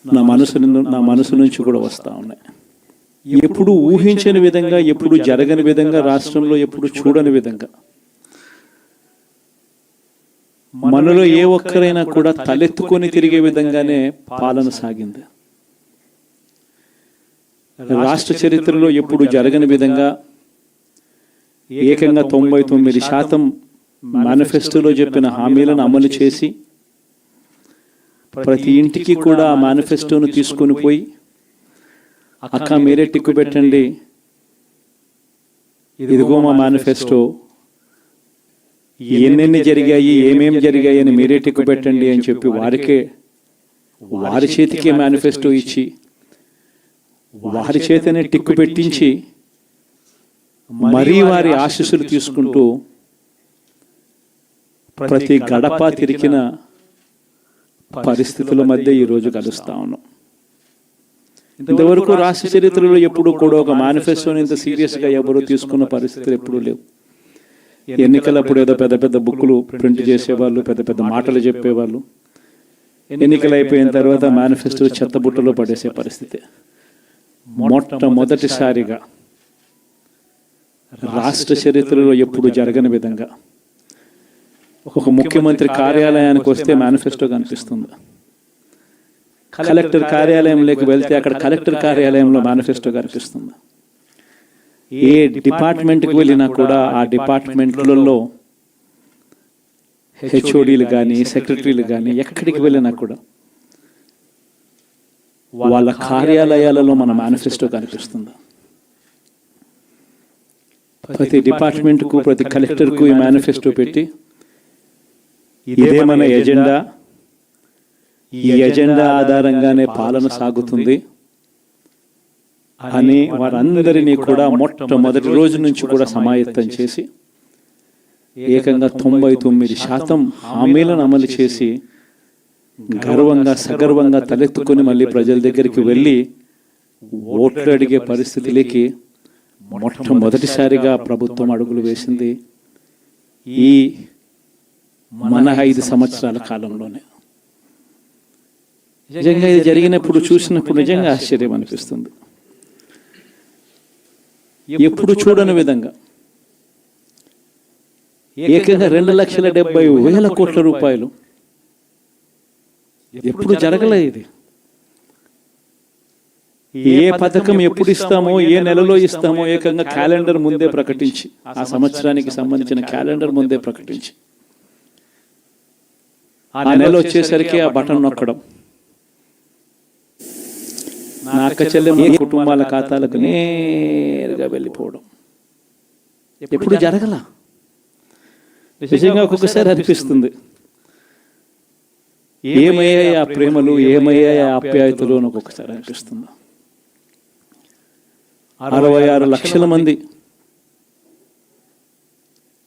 నా మనసు నుంచి కూడా వస్తూ ఉన్నాయి. ఎప్పుడు ఊహించని విధంగా, ఎప్పుడు జరగని విధంగా, రాష్ట్రంలో ఎప్పుడు చూడని విధంగా మనలో ఏ ఒక్కరైనా కూడా తలెత్తుకొని తిరిగే విధంగానే పాలన సాగింది. రాష్ట్ర చరిత్రలో ఎప్పుడు జరగని విధంగా ఏకంగా 99% మేనిఫెస్టోలో చెప్పిన హామీలను అమలు చేసి ప్రతి ఇంటికి కూడా ఆ మేనిఫెస్టోను తీసుకొని పోయి, అక్క మీరే టిక్కు పెట్టండి, ఇదిగో మా మేనిఫెస్టో, ఎన్నెన్ని జరిగాయి, ఏమేమి జరిగాయి అని మీరే టిక్కు పెట్టండి అని చెప్పి వారి చేతికే మేనిఫెస్టో ఇచ్చి వారి చేతనే టిక్కు పెట్టించి మరీ వారి ఆశీస్సులు తీసుకుంటూ ప్రతి గడప తిరిగిన పరిస్థితుల మధ్య ఈరోజు కలుస్తా ఉన్నాం. ఇంతవరకు రాష్ట్ర చరిత్రలో ఎప్పుడు కూడా ఒక మేనిఫెస్టోని ఇంత సీరియస్గా ఎవరు తీసుకున్న పరిస్థితులు ఎప్పుడూ లేవు. ఎన్నికలప్పుడు ఏదో పెద్ద పెద్ద బుక్కులు ప్రింట్ చేసేవాళ్ళు, పెద్ద పెద్ద మాటలు చెప్పేవాళ్ళు. ఎన్నికలు అయిపోయిన తర్వాత మేనిఫెస్టో చెత్తబుట్టలో పడేసే పరిస్థితి. మొట్టమొదటిసారిగా రాష్ట్ర చరిత్రలో ఎప్పుడు జరగని విధంగా ఒక ముఖ్యమంత్రి కార్యాలయానికి వస్తే మేనిఫెస్టో కనిపిస్తుంది. కలెక్టర్ కార్యాలయంలోకి వెళ్తే అక్కడ కలెక్టర్ కార్యాలయంలో మేనిఫెస్టో కనిపిస్తుంది. ఏ డిపార్ట్మెంట్కి వెళ్ళినా కూడా ఆ డిపార్ట్మెంట్లలో హెచ్ఓడీలు కానీ, సెక్రటరీలు కానీ ఎక్కడికి వెళ్ళినా కూడా వాళ్ళ కార్యాలయాలలో మన మేనిఫెస్టో కనిపిస్తుంది. ప్రతి డిపార్ట్మెంట్కు, ప్రతి కలెక్టర్కు ఈ మేనిఫెస్టో పెట్టి ఇదే మన ఎజెండా, ఈ ఎజెండా ఆధారంగానే పాలన సాగుతుంది అని వారందరినీ కూడా మొట్టమొదటి రోజు నుంచి కూడా సమాయత్తం చేసి ఏకంగా 99% హామీలను అమలు చేసి గర్వంగా, సగర్వంగా తలెత్తుకొని మళ్ళీ ప్రజల దగ్గరికి వెళ్ళి ఓట్లు అడిగే పరిస్థితిలోకి మొట్టమొదటిసారిగా ప్రభుత్వం అడుగులు వేసింది ఈ మన 5 సంవత్సరాల కాలంలోనే. నిజంగా ఇది జరిగినప్పుడు, చూసినప్పుడు నిజంగా ఆశ్చర్యం అనిపిస్తుంది. ఎప్పుడు చూడని విధంగా ఏకంగా 2,70,000 కోట్ల రూపాయలు, ఎప్పుడు జరగలే ఇది. ఏ పథకం ఎప్పుడు ఇస్తామో, ఏ నెలలో ఇస్తామో ఏకంగా క్యాలెండర్ ముందే ప్రకటించి, ఆ సంవత్సరానికి సంబంధించిన క్యాలెండర్ ముందే ప్రకటించి, ఆ నెల వచ్చేసరికి ఆ బటన్ నొక్కడం, నా అక్క చెల్లెమ్మ కుటుంబాల ఖాతాలకు నేరుగా వెళ్ళిపోవడం ఎప్పుడు జరగల. నిజంగా ఒక్కొక్కసారి అనిపిస్తుంది, ఏమయ్యాయి ఆ ప్రేమలు, ఏమయ్యాయి ఆ ఆప్యాయతలు అని ఒక్కొక్కసారి అనిపిస్తుంది. 66 లక్షల మంది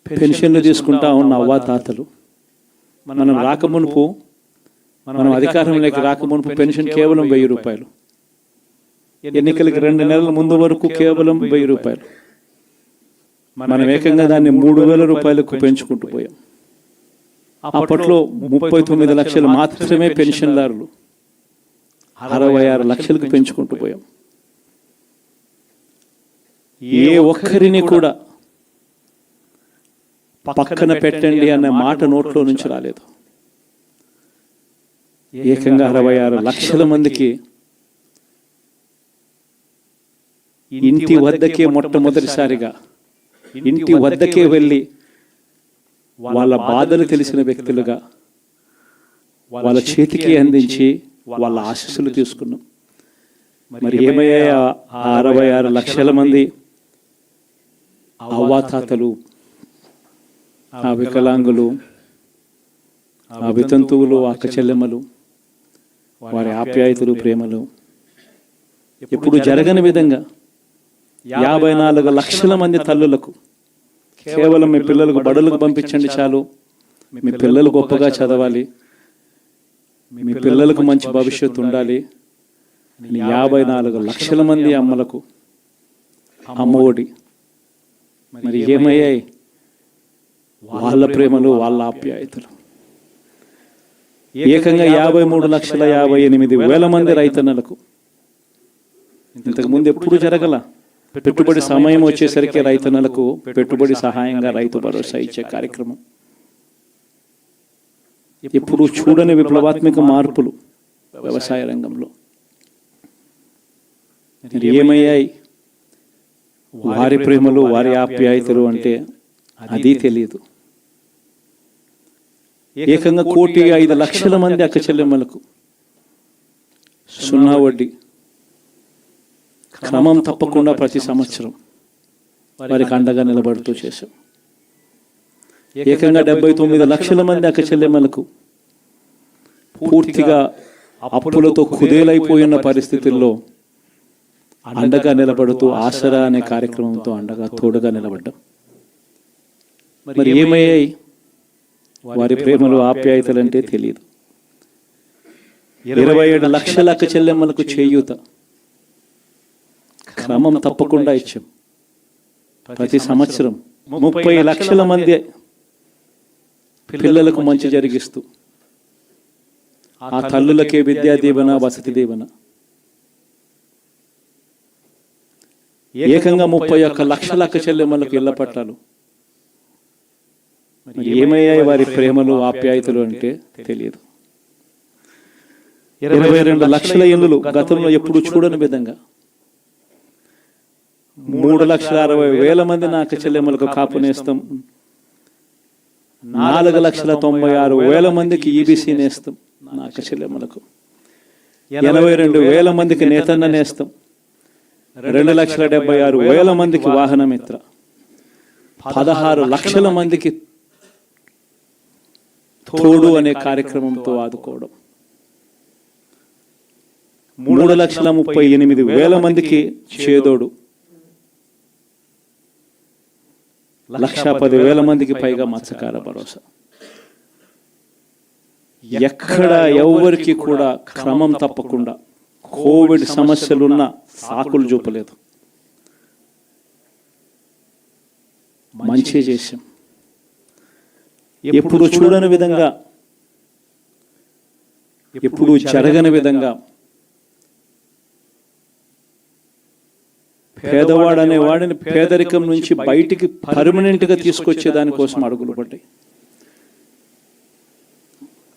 పెన్షన్లు తీసుకుంటా ఉన్న అవ్వాతాతలు, మనం రాకమునుపు, మనం అధికారంలోకి రాకమునుపు పెన్షన్ కేవలం 1000 రూపాయలు. ఎన్నికలకి 2 నెలల ముందు వరకు కేవలం 1000 రూపాయలు. మనం ఏకంగా దాన్ని 3,000 రూపాయలకు పెంచుకుంటూ పోయాం. అప్పట్లో 39 లక్షలు మాత్రమే పెన్షన్దారులు, 66 లక్షలకు పెంచుకుంటూ పోయాం. ఏ ఒక్కరిని కూడా పక్కన పెట్టండి అన్న మాట నోట్లో నుంచి రాలేదు. ఏకంగా 66 లక్షల మందికి ఇంటి వద్దకే, మొట్టమొదటిసారిగా ఇంటి వద్దకే వెళ్ళి వాళ్ళ బాధలు తెలిసిన వ్యక్తులుగా వాళ్ళ చేతికి అందించి వాళ్ళ ఆశీస్సులు తీసుకున్నాం. మరి ఏమయ్యా 66 లక్షల మంది అవ్వాతాతలు, ఆ వికలాంగులు, ఆ వితంతువులు, అక్క చెల్లెమ్మలు, వారి ఆప్యాయతలు, ప్రేమలు ఎప్పుడు జరగని విధంగా 54 లక్షల మంది తల్లులకు కేవలం మీ పిల్లలకు బడులకు పంపించండి చాలు, మీ పిల్లలు గొప్పగా చదవాలి, మీ పిల్లలకు మంచి భవిష్యత్తు ఉండాలి, 54 లక్షల మంది అమ్మలకు అమ్మఒడి. మరి ఏమయ్యాయి వాళ్ళ ప్రేమలు, వాళ్ళ ఆప్యాయతలు? ఏకంగా 53,58,000 మంది రైతన్నలకు. ఇంతకుముందు ఎప్పుడు జరగల. పెట్టుబడి సమయం వచ్చేసరికి రైతన్నలకు పెట్టుబడి సహాయంగా రైతు భరోసా ఇచ్చే కార్యక్రమం. ఇప్పుడు చూడని విప్లవాత్మక మార్పులు వ్యవసాయ రంగంలో. ఏమయ్యాయి వారి ప్రేమలు, వారి ఆప్యాయతలు అంటే అది తెలియదు. ఏకంగా 1,05,00,000 మంది అక్క చెల్లెమ్మలకు 0 వడ్డీ క్రమం తప్పకుండా ప్రతి సంవత్సరం వారికి అండగా నిలబడుతూ చేశాం. ఏకంగా 79,00,000 మంది అక్క చెల్లెమ్మలకు పూర్తిగా అప్పులతో కుదేలైపోయిన పరిస్థితుల్లో అండగా నిలబడుతూ ఆసరా అనే కార్యక్రమంతో అండగా తోడుగా నిలబడ్డాం. మరి ఏమయ్యాయి వారి ప్రేమలు, ఆప్యాయతలు అంటే తెలియదు. 27 లక్షల అక్క చెల్లెమ్మలకు చేయూత క్రమం తప్పకుండా ఇచ్చాం. ప్రతి సంవత్సరం 30 లక్షల మంది పిల్లలకు మంచి జరిగిస్తూ ఆ తల్లులకే విద్యా దీవెన, వసతి దీవెన. ఏకంగా 31 లక్షల అక్క చెల్లెమ్మలకు ఇళ్ల పట్టాలు. ఏమయ్యాయి వారి ప్రేమలు, ఆప్యాయతలు అంటే తెలియదు. 22 లక్షల ఇళ్ళు గతంలో ఎప్పుడు చూడని విధంగా 3,60,000 మంది నా అక్క చెల్లెమ్మలకు కాపు నేస్తం, 4,96,000 మందికి ఈబీసీ నేస్తం నా అక్క చెల్లెమ్మలకు, 82,000 మందికి నేతన్న నేస్తం, 2,76,000 మందికి వాహన మిత్ర, 16 లక్షల మందికి తోడు అనే కార్యక్రమంతో ఆదుకోవడం, 3,38,000 మందికి చేదోడు, 1,10,000 మందికి పైగా మత్స్యకార భరోసా. ఎక్కడ ఎవరికి కూడా క్రమం తప్పకుండా కోవిడ్ సమస్యలున్న సాకులు చూపలేదు. మంచి చేశాం. ఎప్పుడు చూడని విధంగా, ఎప్పుడు జరగని విధంగా పేదవాడు అనే వాడిని పేదరికం నుంచి బయటికి పర్మనెంట్గా తీసుకొచ్చే దానికోసం అడుగులు పడ్డాయి.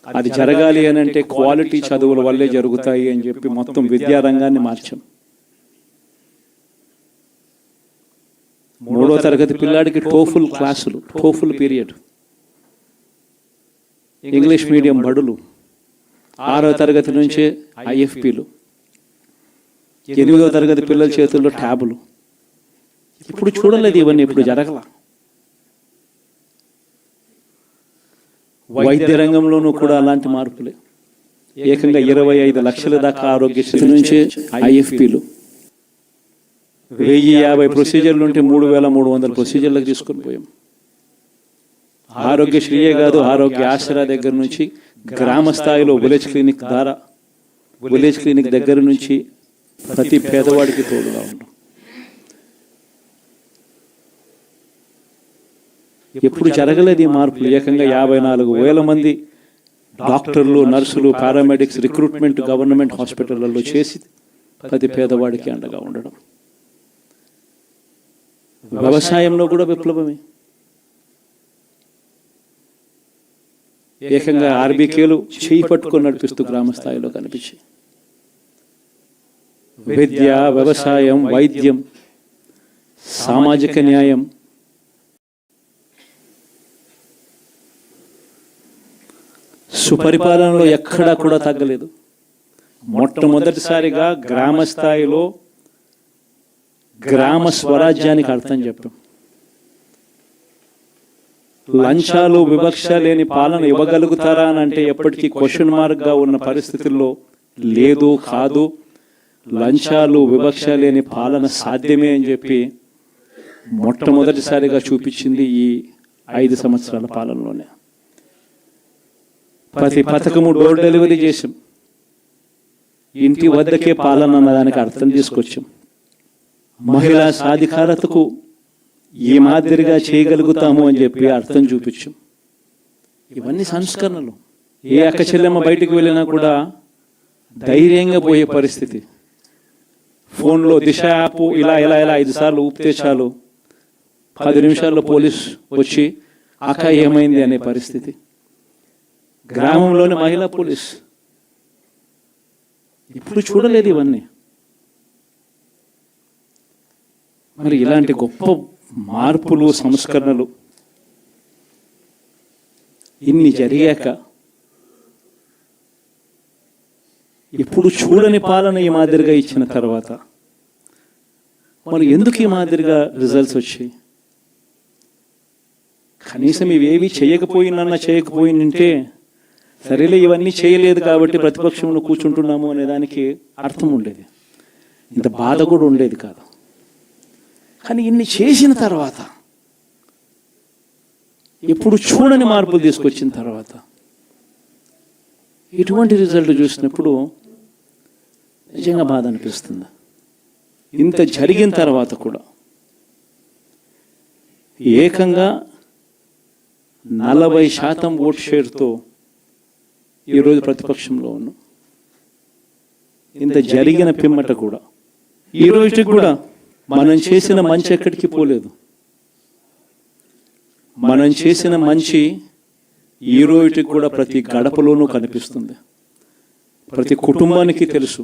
అది జరగాలి అని అంటే క్వాలిటీ చదువుల వల్లే జరుగుతాయి అని చెప్పి మొత్తం విద్యారంగాన్ని మార్చాం. 3వ తరగతి పిల్లాడికి టోఫుల్ క్లాసులు, టోఫుల్ పీరియడ్, ఇంగ్లీష్ మీడియం బడులు, 6వ తరగతి నుంచే ఐఎఫ్పీలు, 8వ తరగతి పిల్లల చేతుల్లో ట్యాబులు. ఇప్పుడు చూడలేదు ఇవన్నీ, ఇప్పుడు జరగల. వైద్య రంగంలోనూ కూడా అలాంటి మార్పులే. ఏకంగా 25 లక్షల దాకా ఆరోగ్యశ్రీ నుంచి ఐఎఫ్పీలు, 1,050 ప్రొసీజర్లు ఉంటే 3,300 ప్రొసీజర్లకు తీసుకొని పోయాం. ఆరోగ్యశ్రీయే కాదు, ఆరోగ్య ఆసరా దగ్గర నుంచి గ్రామ స్థాయిలో విలేజ్ క్లినిక్ ద్వారా, విలేజ్ క్లినిక్ దగ్గర నుంచి ప్రతి పేదవాడికి తోడుగా ఉన్నాం. ఎప్పుడు జరగలేదు ఈ మార్పులు. ఏకంగా 54,000 మంది డాక్టర్లు, నర్సులు, పారామెడిక్స్ రిక్రూట్మెంట్ గవర్నమెంట్ హాస్పిటళ్లలో చేసి ప్రతి పేదవాడికి అండగా ఉండడం. వ్యవసాయంలో కూడా విప్లవమే. ఏకంగా ఆర్బీకేలు చేయి పట్టుకొని నడిపిస్తూ గ్రామ స్థాయిలో కనిపించి విద్య, వ్యవసాయం, వైద్యం, సామాజిక న్యాయం, సుపరిపాలనలో ఎక్కడా కూడా తగ్గలేదు. మొట్టమొదటిసారిగా గ్రామ స్థాయిలో గ్రామ స్వరాజ్యానికి అర్థం చెప్పాం. లంచాలు, వివక్ష లేని పాలన ఇవ్వగలుగుతారా అని అంటే ఎప్పటికీ క్వశ్చన్ మార్క్గా ఉన్న పరిస్థితుల్లో లేదు, కాదు, లంచాలు, వివక్ష లేని పాలన సాధ్యమే అని చెప్పి మొట్టమొదటిసారిగా చూపించింది ఈ 5 సంవత్సరాల పాలనలోనే. ప్రతి పథకము డోర్ డెలివరీ చేసాం. ఇంటి వద్దకే పాలన అన్నదానికి అర్థం తీసుకొచ్చాం. మహిళా సాధికారతకు ఈ మాదిరిగా చేయగలుగుతాము అని చెప్పి అర్థం చూపించాం. ఇవన్నీ సంస్కరణలు. ఏ అక్క చెల్లెమ్మ బయటికి వెళ్ళినా కూడా ధైర్యంగా పోయే పరిస్థితి. ఫోన్లో దిశ యాప్ ఇలా 5 సార్లు ఊపితే చాలు 10 నిమిషాల్లో పోలీస్ వచ్చి అక్క ఏమైంది అనే పరిస్థితి. గ్రామంలోని మహిళా పోలీస్. ఇప్పుడు చూడలేదు ఇవన్నీ. మరి ఇలాంటి గొప్ప మార్పులు, సంస్కరణలు ఇన్ని జరిగాక ఇప్పుడు చూడని పాలన ఈ మాదిరిగా ఇచ్చిన తర్వాత మరి ఎందుకు ఈ మాదిరిగా రిజల్ట్స్ వచ్చాయి? కనీసం ఇవేవి చేయకపోయిందంటే సరేలే ఇవన్నీ చేయలేదు కాబట్టి ప్రతిపక్షంలో కూర్చుంటున్నాము అనే దానికి అర్థం ఉండేది, ఇంత బాధ కూడా ఉండేది కాదు. కానీ ఇన్ని చేసిన తర్వాత, ఎప్పుడు చూడని మార్పులు తీసుకొచ్చిన తర్వాత ఇటువంటి రిజల్ట్ చూసినప్పుడు నిజంగా బాధ అనిపిస్తుంది. ఇంత జరిగిన తర్వాత కూడా ఏకంగా 40% ఓట్ షేర్తో ఈరోజు ప్రతిపక్షంలో ఉన్నాం. ఇంత జరిగిన పిమ్మట కూడా ఈ రోజుకి కూడా మనం చేసిన మంచి ఎక్కడికి పోలేదు. మనం చేసిన మంచి ఈ రోజుకి కూడా ప్రతి గడపలోనూ కనిపిస్తుంది, ప్రతి కుటుంబానికి తెలుసు.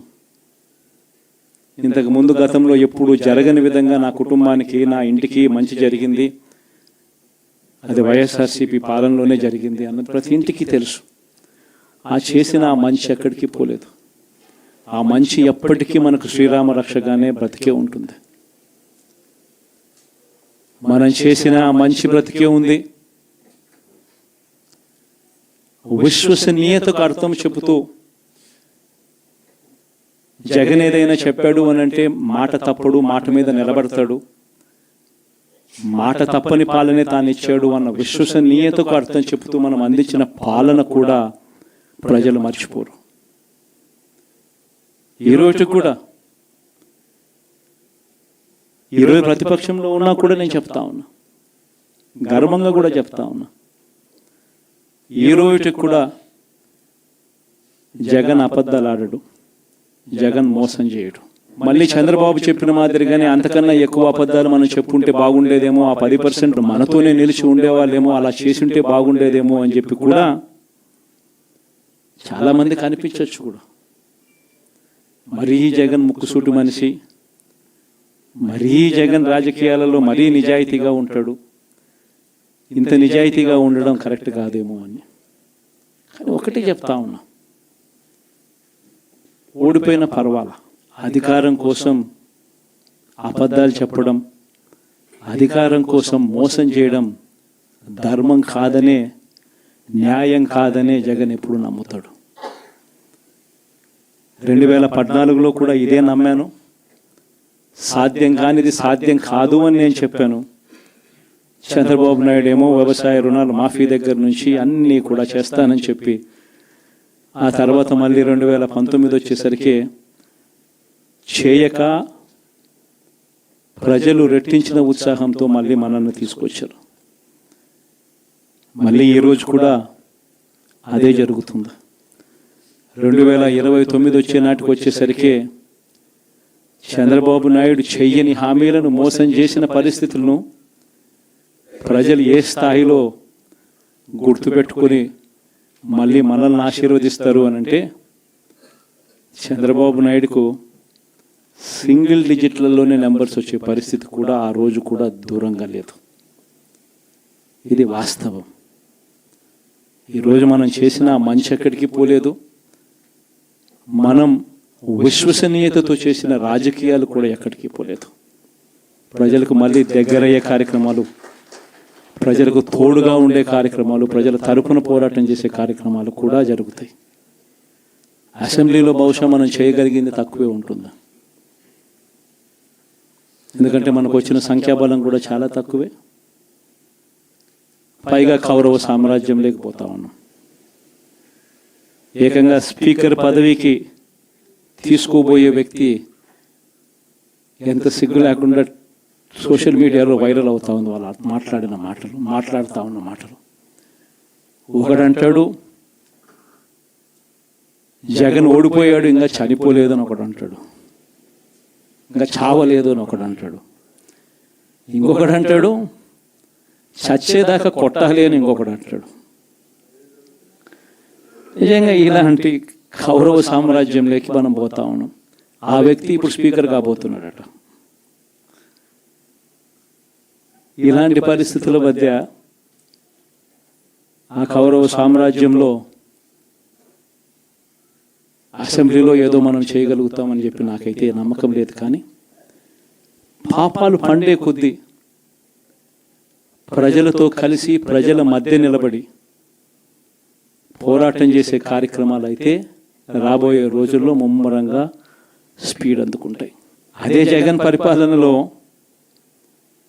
ఇంతకు ముందు గతంలో ఎప్పుడు జరగని విధంగా నా కుటుంబానికి, నా ఇంటికి మంచి జరిగింది, అది వైఎస్ఆర్సీపీ పాలనలోనే జరిగింది అన్నది ప్రతి ఇంటికి తెలుసు. ఆ చేసిన ఆ మంచి ఎక్కడికి పోలేదు. ఆ మంచి ఎప్పటికీ మనకు శ్రీరామ రక్షగానే బ్రతికే ఉంటుంది. మనం చేసిన ఆ మంచి బ్రతికే ఉంది. విశ్వసనీయతకు అర్థం చెబుతూ జగన్ ఏదైనా చెప్పాడు అని అంటే మాట తప్పడు, మాట మీద నిలబడతాడు, మాట తప్పని పాలనే తాను ఇచ్చాడు అన్న విశ్వసనీయతకు అర్థం చెబుతూ మనం అందించిన పాలన కూడా ప్రజలు మర్చిపోరు. ఈరోజు కూడా ఈరోజు ప్రతిపక్షంలో ఉన్నా కూడా నేను చెప్తా ఉన్నా, గర్వంగా కూడా చెప్తా ఉన్నా, ఈ రోజుకి కూడా జగన్ అబద్ధాలు ఆడడు, జగన్ మోసం చేయడు. మళ్ళీ చంద్రబాబు చెప్పిన మాదిరిగానే అంతకన్నా ఎక్కువ అబద్ధాలు మనం చెప్పుంటే బాగుండేదేమో, ఆ 10% మనతోనే నిలిచి ఉండేవాళ్ళేమో, అలా చేసి ఉంటే బాగుండేదేమో అని చెప్పి కూడా చాలామంది కనిపించవచ్చు కూడా. మరీ జగన్ ముక్కుసూటి మనిషి, మరీ జగన్ రాజకీయాలలో మరీ నిజాయితీగా ఉంటాడు, ఇంత నిజాయితీగా ఉండడం కరెక్ట్ కాదేమో అని. కానీ ఒకటి చెప్తా ఉన్నా, ఓడిపోయిన పర్వాలా, అధికారం కోసం అబద్ధాలు చెప్పడం, అధికారం కోసం మోసం చేయడం ధర్మం కాదనే, న్యాయం కాదనే జగన్ ఎప్పుడు నమ్ముతాడు. 2014లో కూడా ఇదే నమ్మాను. సాధ్యం కానిది సాధ్యం కాదు అని నేను చెప్పాను. చంద్రబాబు నాయుడు ఏమో వ్యవసాయ రుణాలు మాఫీ దగ్గర నుంచి అన్నీ కూడా చేస్తానని చెప్పి, ఆ తర్వాత మళ్ళీ 2019 వచ్చేసరికి చేయక ప్రజలు రెట్టించిన ఉత్సాహంతో మళ్ళీ మనల్ని తీసుకొచ్చారు. మళ్ళీ ఈరోజు కూడా అదే జరుగుతుంది. 2029 వచ్చే నాటికి వచ్చేసరికి చంద్రబాబు నాయుడు చెయ్యని హామీలను, మోసం చేసిన పరిస్థితులను ప్రజలు ఏ స్థాయిలో గుర్తుపెట్టుకొని మళ్ళీ మనల్ని ఆశీర్వదిస్తారు అనంటే, చంద్రబాబు నాయుడుకు సింగిల్ డిజిట్లలోనే నెంబర్స్ వచ్చే పరిస్థితి కూడా ఆ రోజు కూడా దూరంగా లేదు. ఇది వాస్తవం. ఈరోజు మనం చేసిన మంచి ఎక్కడికి పోలేదు. మనం విశ్వసనీయతతో చేసిన రాజకీయాలు కూడా ఎక్కడికి పోలేదు. ప్రజలకు మళ్ళీ దగ్గరయ్యే కార్యక్రమాలు, ప్రజలకు తోడుగా ఉండే కార్యక్రమాలు, ప్రజల తరపున పోరాటం చేసే కార్యక్రమాలు కూడా జరుగుతాయి. అసెంబ్లీలో బహుశా మనం చేయగలిగింది తక్కువే ఉంటుంది, ఎందుకంటే మనకు వచ్చిన సంఖ్యాబలం కూడా చాలా తక్కువే. పైగా కౌరవ సామ్రాజ్యం లేకపోతా ఉన్నాం. ఏకంగా స్పీకర్ పదవికి తీసుకోబోయే వ్యక్తి ఎంత సిగ్గు లేకుండా సోషల్ మీడియాలో వైరల్ అవుతా ఉంది. వాళ్ళు మాట్లాడుతూ ఉన్న మాటలు. ఒకడంటాడు జగన్ ఓడిపోయాడు ఇంకా చనిపోలేదు అని ఒకడు అంటాడు, ఇంకా చావలేదు అని ఒకడు అంటాడు, ఇంకొకడు అంటాడు చచ్చేదాకా కొట్టాలి అని ఇంకొకడు అంటాడు. నిజంగా ఇలాంటి కౌరవ సామ్రాజ్యంలోకి మనం పోతా ఉన్నాం. ఆ వ్యక్తి ఇప్పుడు స్పీకర్ కాబోతున్నాడట. ఇలాంటి పరిస్థితుల మధ్య ఆ కౌరవ సామ్రాజ్యంలో అసెంబ్లీలో ఏదో మనం చేయగలుగుతామని చెప్పి నాకైతే నమ్మకం లేదు. కానీ పాపాలు పండే కొద్దీ ప్రజలతో కలిసి ప్రజల మధ్య నిలబడి పోరాటం చేసే కార్యక్రమాలు అయితే రాబోయే రోజుల్లో ముమ్మరంగా స్పీడ్ అందుకుంటాయి. అదే జగన్ పరిపాలనలో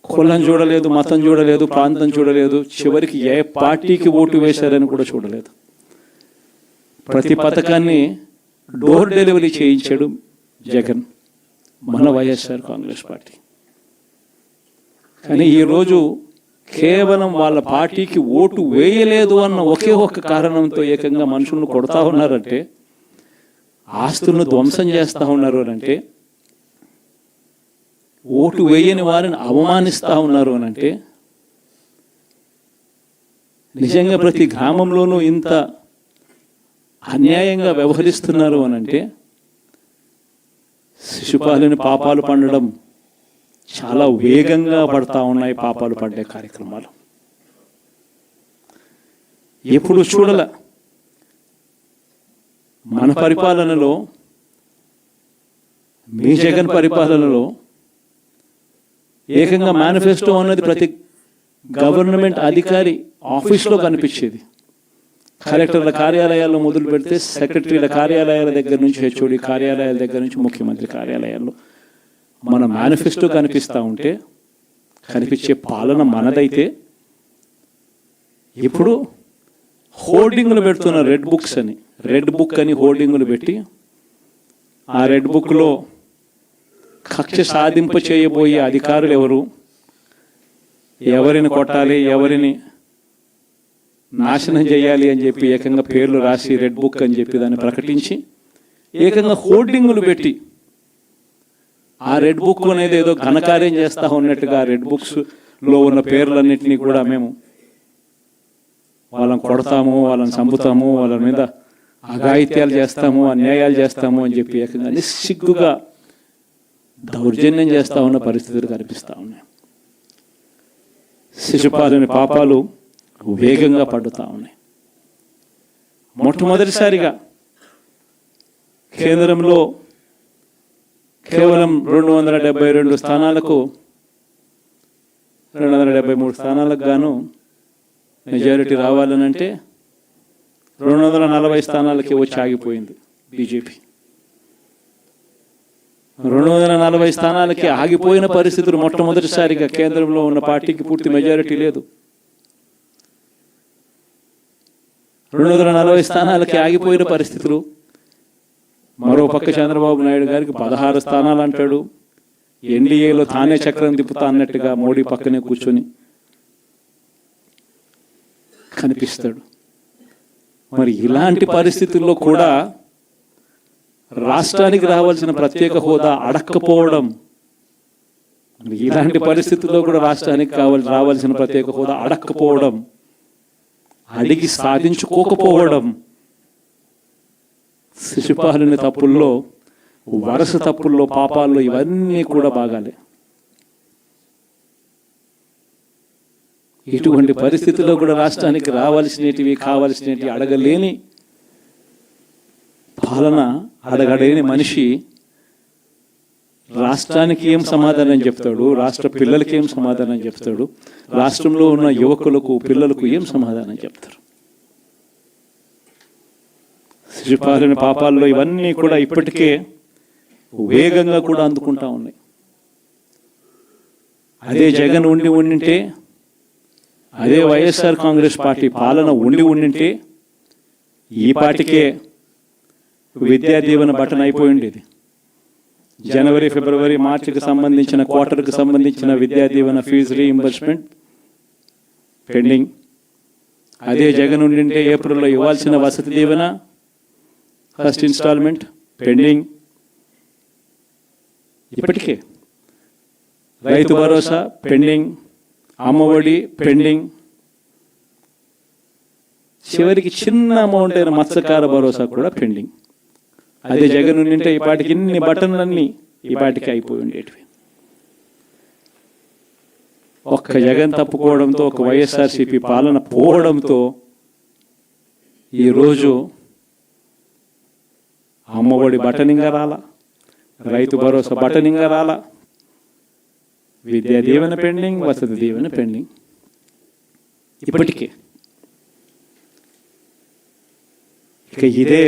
కులం చూడలేదు, మతం చూడలేదు, ప్రాంతం చూడలేదు, చివరికి ఏ పార్టీకి ఓటు వేశారని కూడా చూడలేదు. ప్రతి పథకాన్ని డోర్ డెలివరీ చేయించాడు జగన్, మన వైఎస్ఆర్ కాంగ్రెస్ పార్టీ. కానీ ఈరోజు కేవలం వాళ్ళ పార్టీకి ఓటు వేయలేదు అన్న ఒకే ఒక్క కారణంతో ఏకంగా మనుషులను కొడతా ఉన్నారంటే, ఆస్తులను ధ్వంసం చేస్తూ ఉన్నారు అనంటే, ఓటు వేయని వారిని అవమానిస్తూ ఉన్నారు అనంటే, నిజంగా ప్రతి గ్రామంలోనూ ఇంత అన్యాయంగా వ్యవహరిస్తున్నారు అనంటే, శిశుపాలుని పాపాలు పండడం చాలా వేగంగా పడతా ఉన్నాయి. పాపాలు పడ్డే కార్యక్రమాలు ఎప్పుడు చూడల. మన పరిపాలనలో, మీ జగన్ పరిపాలనలో ఏకంగా మేనిఫెస్టో అన్నది ప్రతి గవర్నమెంట్ అధికారి ఆఫీస్లో కనిపించేది. కలెక్టర్ల కార్యాలయాల్లో మొదలు పెడితే సెక్రటరీల కార్యాలయాల దగ్గర నుంచి, హెచ్ఓడి కార్యాలయాల దగ్గర నుంచి ముఖ్యమంత్రి కార్యాలయాల్లో మన మేనిఫెస్టో కనిపిస్తూ ఉంటే, కనిపించే పాలన మనదైతే, ఇప్పుడు హోర్డింగ్లు పెడుతున్న రెడ్ బుక్స్ అని, రెడ్ బుక్ అని హోర్డింగ్లు పెట్టి, ఆ రెడ్ బుక్లో కక్ష సాధింప చేయబోయే అధికారులు ఎవరు, ఎవరిని కొట్టాలి, ఎవరిని నాశనం చేయాలి అని చెప్పి ఏకంగా పేర్లు రాసి రెడ్ బుక్ అని చెప్పి దాన్ని ప్రకటించి ఏకంగా హోర్డింగులు పెట్టి, ఆ రెడ్ బుక్ అనేది ఏదో ఘనకార్యం చేస్తూ ఉన్నట్టుగా రెడ్ బుక్స్లో ఉన్న పేర్లన్నింటినీ కూడా మేము వాళ్ళని కొడతాము, వాళ్ళని చంపుతాము, వాళ్ళ మీద అఘాయిత్యాలు చేస్తాము, అన్యాయాలు చేస్తాము అని చెప్పి ఏకంగా నిస్సిగ్గుగా దౌర్జన్యం చేస్తూ ఉన్న పరిస్థితులు కనిపిస్తూ ఉన్నాయి. శిశుపాలుని పాపాలు వేగంగా పడుతూ ఉన్నాయి. మొట్టమొదటిసారిగా కేంద్రంలో కేవలం 272 స్థానాలకు 273 స్థానాలకు గాను మెజారిటీ రావాలనంటే 240 స్థానాలకి వచ్చి ఆగిపోయింది బీజేపీ. 240 స్థానాలకి ఆగిపోయిన పరిస్థితులు మొట్టమొదటిసారిగా కేంద్రంలో ఉన్న పార్టీకి పూర్తి మెజారిటీ లేదు. 240 స్థానాలకి ఆగిపోయిన పరిస్థితులు. మరో పక్క చంద్రబాబు నాయుడు గారికి 16 స్థానాలు అంటాడు. ఎన్డీఏలో తానే చక్రం తిప్పుతా అన్నట్టుగా మోడీ పక్కనే కూర్చొని కనిపిస్తాడు. మరి ఇలాంటి పరిస్థితుల్లో కూడా రాష్ట్రానికి రావాల్సిన ప్రత్యేక హోదా అడక్కపోవడం, ఇలాంటి పరిస్థితుల్లో కూడా రాష్ట్రానికి రావాల్సిన ప్రత్యేక హోదా అడక్కపోవడం, అడిగి సాధించుకోకపోవడం, శిశుపాలుని తప్పుల్లో, వరుస తప్పుల్లో, పాపాల్లో ఇవన్నీ కూడా బాగాలే. ఇటువంటి పరిస్థితుల్లో కూడా రాష్ట్రానికి రావాల్సినవి, కావాల్సినవి అడగలేని పాలన, అడగలేని మనిషి రాష్ట్రానికి ఏం సమాధానం చెప్తాడు, రాష్ట్ర పిల్లలకి ఏం సమాధానం చెప్తాడు, రాష్ట్రంలో ఉన్న యువకులకు, పిల్లలకు ఏం సమాధానం చెప్తారు? శిశుపాలుని పాపాల్లో ఇవన్నీ కూడా ఇప్పటికే వేగంగా కూడా అందుకుంటా ఉన్నాయి. అదే జగన్ ఉండింటే, అదే వైఎస్ఆర్ కాంగ్రెస్ పార్టీ పాలన ఉండింటే ఈ పార్టీకే విద్యా దీవెన బటన్ అయిపోయి ఉండేది. జనవరి, ఫిబ్రవరి, మార్చికి సంబంధించిన క్వార్టర్కి సంబంధించిన Vidya Deevena fee reimbursement pending. అదే జగన్ ఉండింటే ఏప్రిల్లో ఇవ్వాల్సిన Vasathi Deevena first instalment pending. ఇప్పటికే రైతు భరోసా పెండింగ్, అమ్మఒడి పెండింగ్, చివరికి చిన్న అమౌంట్ అయిన మత్స్యకార భరోసా కూడా పెండింగ్. అదే జగన్ ఉంటే ఈ పాటికి ఇన్ని బటన్లన్నీ ఈ పాటికి అయిపోయి ఉండేటివి. ఒక్క జగన్ తప్పుకోవడంతో, ఒక వైఎస్ఆర్సీపీ పాలన పోవడంతో ఈరోజు అమ్మఒడి బటనింగా రాలా, రైతు భరోసా బటనింగా రాలా, విద్యా దీవెన పెండింగ్, వసతి దీవెన పెండింగ్. ఇప్పటికే ఇక ఇదే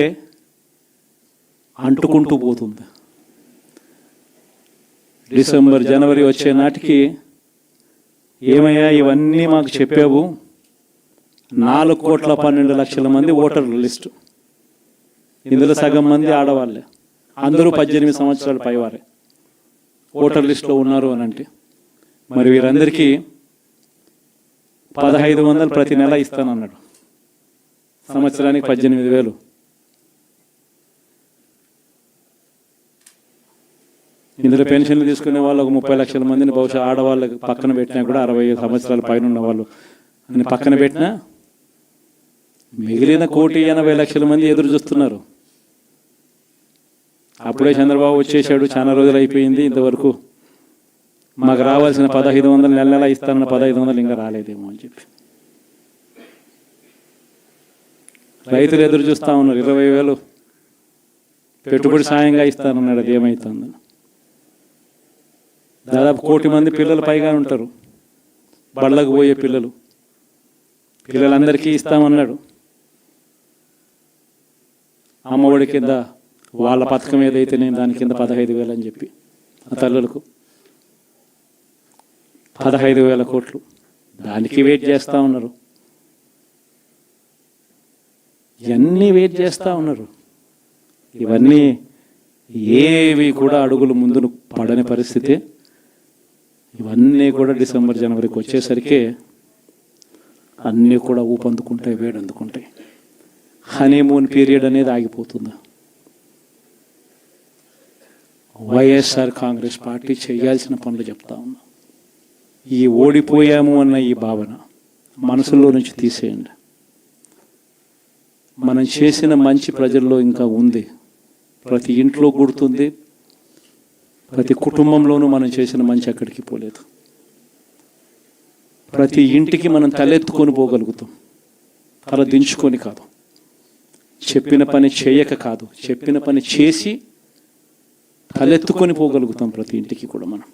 అంటుకుంటూ పోతుంది. డిసెంబర్ జనవరి వచ్చే నాటికి ఏమయ్యా ఇవన్నీ మాకు చెప్పావు, 4,12,00,000 మంది ఓటర్ల లిస్టు, ఇందులో సగం మంది ఆడవాళ్ళే, అందరూ 18 సంవత్సరాల పైవారే ఓటర్ లిస్టులో ఉన్నారు అని అంటే, మరి వీరందరికీ 1,500 ప్రతి నెల ఇస్తానన్నాడు, సంవత్సరానికి 18,000. ఇందులో పెన్షన్లు తీసుకునే వాళ్ళు ఒక 30 లక్షల మందిని బహుశా ఆడవాళ్ళకి పక్కన పెట్టినా కూడా 60 సంవత్సరాల పైన ఉన్న వాళ్ళు అని పక్కన పెట్టినా మిగిలిన 1,80,00,000 మంది ఎదురు చూస్తున్నారు. అప్పుడే చంద్రబాబు వచ్చేసాడు, చాలా రోజులు అయిపోయింది, ఇంతవరకు మాకు రావాల్సిన 1,500 నెల నెల ఇస్తానన్న 1,500 ఇంకా రాలేదేమో అని చెప్పి రైతులు ఎదురు చూస్తూ ఉన్నారు. 20,000 పెట్టుబడి సాయంగా ఇస్తానన్నాడు, అది ఏమవుతుంది? దాదాపు 1,00,000 మంది పిల్లలు పైగా ఉంటారు, బళ్ళకు పోయే పిల్లలందరికీ ఇస్తామన్నాడు. అమ్మఒడి కింద వాళ్ళ పథకం ఏదైతే నేను దాని కింద 15,000 అని చెప్పి ఆ తల్లులకు 15,000 కోట్లు, దానికి వెయిట్ చేస్తూ ఉన్నారు. ఇవన్నీ వెయిట్ చేస్తూ ఉన్నారు. ఇవన్నీ ఏవి కూడా అడుగులు ముందును పడని పరిస్థితి. ఇవన్నీ కూడా డిసెంబర్ జనవరికి వచ్చేసరికి అన్నీ కూడా ఊపందుకుంటాయి, వేడందుకుంటాయి. హనీమూన్ పీరియడ్ అనేది ఆగిపోతుంది. వైఎస్ఆర్ కాంగ్రెస్ పార్టీ చేయాల్సిన పనులు చెప్తా ఉన్నా. ఈ ఓడిపోయాము అన్న ఈ భావన మనసులో నుంచి తీసేయండి. మనం చేసిన మంచి ప్రజల్లో ఇంకా ఉంది, ప్రతి ఇంట్లో గుర్తుంది, ప్రతి కుటుంబంలోనూ మనం చేసిన మంచి ఎక్కడికి పోలేదు. ప్రతి ఇంటికి మనం తలెత్తుకొని పోగలుగుతాం, తల దించుకొని కాదు, చెప్పిన పని చేయక కాదు, చెప్పిన పని చేసి తలెత్తుకొని పోగలుగుతాం ప్రతి ఇంటికి కూడా మనం.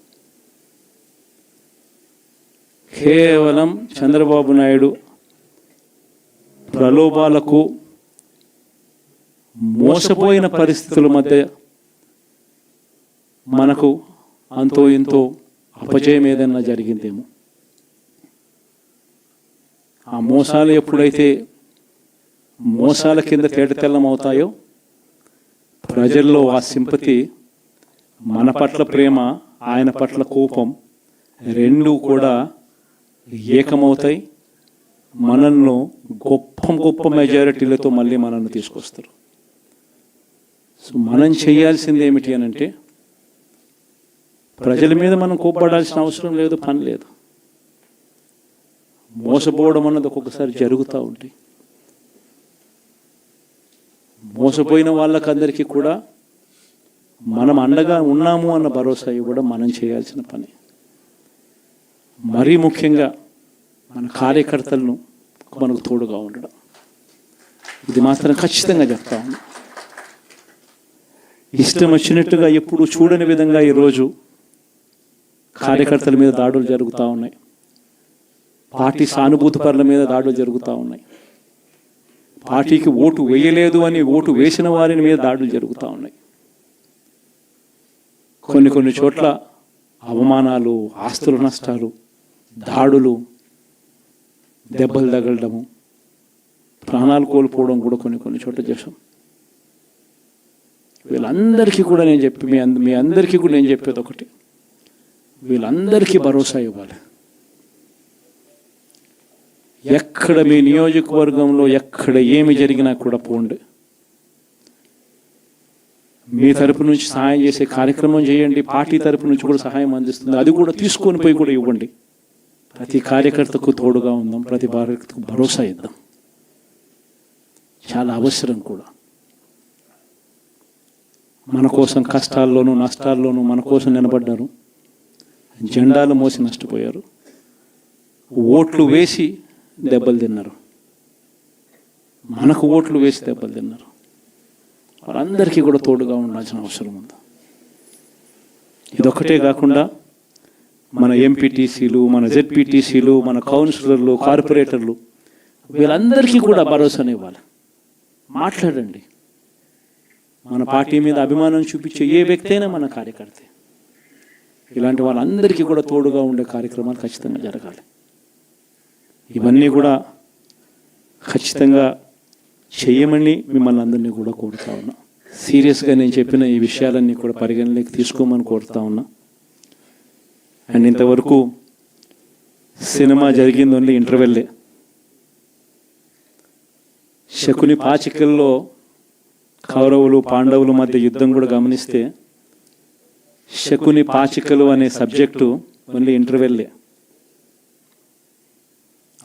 కేవలం చంద్రబాబు నాయుడు ప్రలోభాలకు మోసపోయిన పరిస్థితుల మధ్య మనకు అంతో ఇంతో అపజయం ఏదైనా జరిగిందేమో. ఆ మోసాలు ఎప్పుడైతే మోసాల కింద తేటతెల్లం అవుతాయో, ప్రజల్లో ఆ సింపతి, మన పట్ల ప్రేమ, ఆయన పట్ల కోపం రెండూ కూడా ఏకమవుతాయి. మనల్ని గొప్ప మెజారిటీలతో మళ్ళీ మనల్ని తీసుకొస్తారు. సో మనం చేయాల్సింది ఏమిటి అని అంటే, ప్రజల మీద మనం కోప్పడాల్సిన అవసరం లేదు, పని లేదు. మోసపోవడం అన్నది ఒక్కొక్కసారి జరుగుతూ ఉంటాయి. మోసపోయిన వాళ్ళకందరికీ కూడా మనం అండగా ఉన్నాము అన్న భరోసా ఇవ్వడం మనం చేయాల్సిన పని. మరీ ముఖ్యంగా మన కార్యకర్తలను మనకు తోడుగా ఉండడం, ఇది మాత్రం ఖచ్చితంగా చెప్తా ఉన్నాం. ఇష్టం వచ్చినట్టుగా ఎప్పుడు చూడని విధంగా ఈరోజు కార్యకర్తల మీద దాడులు జరుగుతూ ఉన్నాయి, పార్టీ సానుభూతి పరుల మీద దాడులు జరుగుతూ ఉన్నాయి, పార్టీకి ఓటు వేయలేదు అని ఓటు వేసిన వారి మీద దాడులు జరుగుతూ ఉన్నాయి. కొన్ని చోట్ల అవమానాలు, ఆస్తుల నష్టాలు, దాడులు, దెబ్బలు తగలడము, ప్రాణాలు కోల్పోవడం కూడా కొన్ని చోట్ల చేశాం. వీళ్ళందరికీ కూడా మీ అందరికీ కూడా నేను చెప్పేది ఒకటి, వీళ్ళందరికీ భరోసా ఇవ్వాలి. ఎక్కడ మీ నియోజకవర్గంలో ఎక్కడ ఏమి జరిగినా కూడా పోండి, మీ తరపు నుంచి సహాయం చేసే కార్యక్రమం చేయండి. పార్టీ తరపు నుంచి కూడా సహాయం అందిస్తుంది, అది కూడా తీసుకొని పోయి కూడా ఇవ్వండి. ప్రతి కార్యకర్తకు తోడుగా ఉందాం, ప్రతి కార్యకర్తకు భరోసా ఇద్దాం. చాలా అవసరం కూడా. మన కోసం కష్టాల్లోనూ నష్టాల్లోనూ మన కోసం నిలబడ్డారు, జెండాలు మోసి నష్టపోయారు, ఓట్లు వేసి దెబ్బలు తిన్నారు, మనకు ఓట్లు వేసి దెబ్బలు తిన్నారు. వాళ్ళందరికీ కూడా తోడుగా ఉండాల్సిన అవసరం ఉంది. ఇదొక్కటే కాకుండా మన ఎంపీటీసీలు, మన జెడ్పీటీసీలు, మన కౌన్సిలర్లు, కార్పొరేటర్లు, వీళ్ళందరికీ కూడా భరోసానే ఇవ్వాలి. మాట్లాడండి. మన పార్టీ మీద అభిమానం చూపించే ఏ వ్యక్తి అయినా మన కార్యకర్తే. ఇలాంటి వాళ్ళందరికీ కూడా తోడుగా ఉండే కార్యక్రమాలు ఖచ్చితంగా జరగాలి. ఇవన్నీ కూడా ఖచ్చితంగా చేయమని మిమ్మల్ని అందరినీ కూడా కోరుతా ఉన్నా. సీరియస్గా నేను చెప్పిన ఈ విషయాలన్నీ కూడా పరిగణలోకి తీసుకోమని కోరుతా ఉన్నా. అండ్ ఇంతవరకు సినిమా జరిగింది ఓన్లీ ఇంటర్వెల్లే. శకుని పాచికల్లో కౌరవులు పాండవుల మధ్య యుద్ధం కూడా గమనిస్తే శకుని పాచికలు అనే సబ్జెక్టు ఓన్లీ ఇంటర్వెల్లే.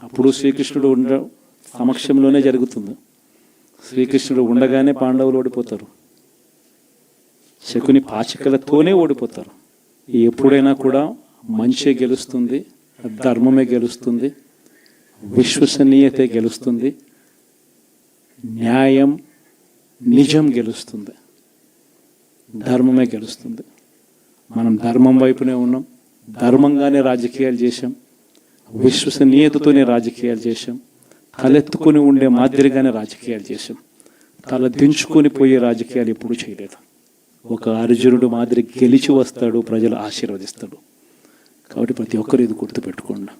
అప్పుడు శ్రీకృష్ణుడు సమక్షంలోనే జరుగుతుంది. శ్రీకృష్ణుడు ఉండగానే పాండవులు ఓడిపోతారు, శకుని పాచికలతోనే ఓడిపోతారు. ఎప్పుడైనా కూడా మంచే గెలుస్తుంది, ధర్మమే గెలుస్తుంది, విశ్వసనీయతే గెలుస్తుంది, న్యాయం నిజం గెలుస్తుంది, ధర్మమే గెలుస్తుంది. మనం ధర్మం వైపునే ఉన్నాం, ధర్మంగానే రాజకీయాలు చేశాం, విశ్వసనీయతతోనే రాజకీయాలు చేశాం, తలెత్తుకొని ఉండే మాదిరిగానే రాజకీయాలు చేశాం. తల దించుకొని పోయే రాజకీయాలు ఎప్పుడూ చేయలేదు. ఒక అర్జునుడు మాదిరి గెలిచి వస్తాడు, ప్రజలు ఆశీర్వదిస్తాడు. కాబట్టి ప్రతి ఒక్కరు ఇది గుర్తుపెట్టుకోండి.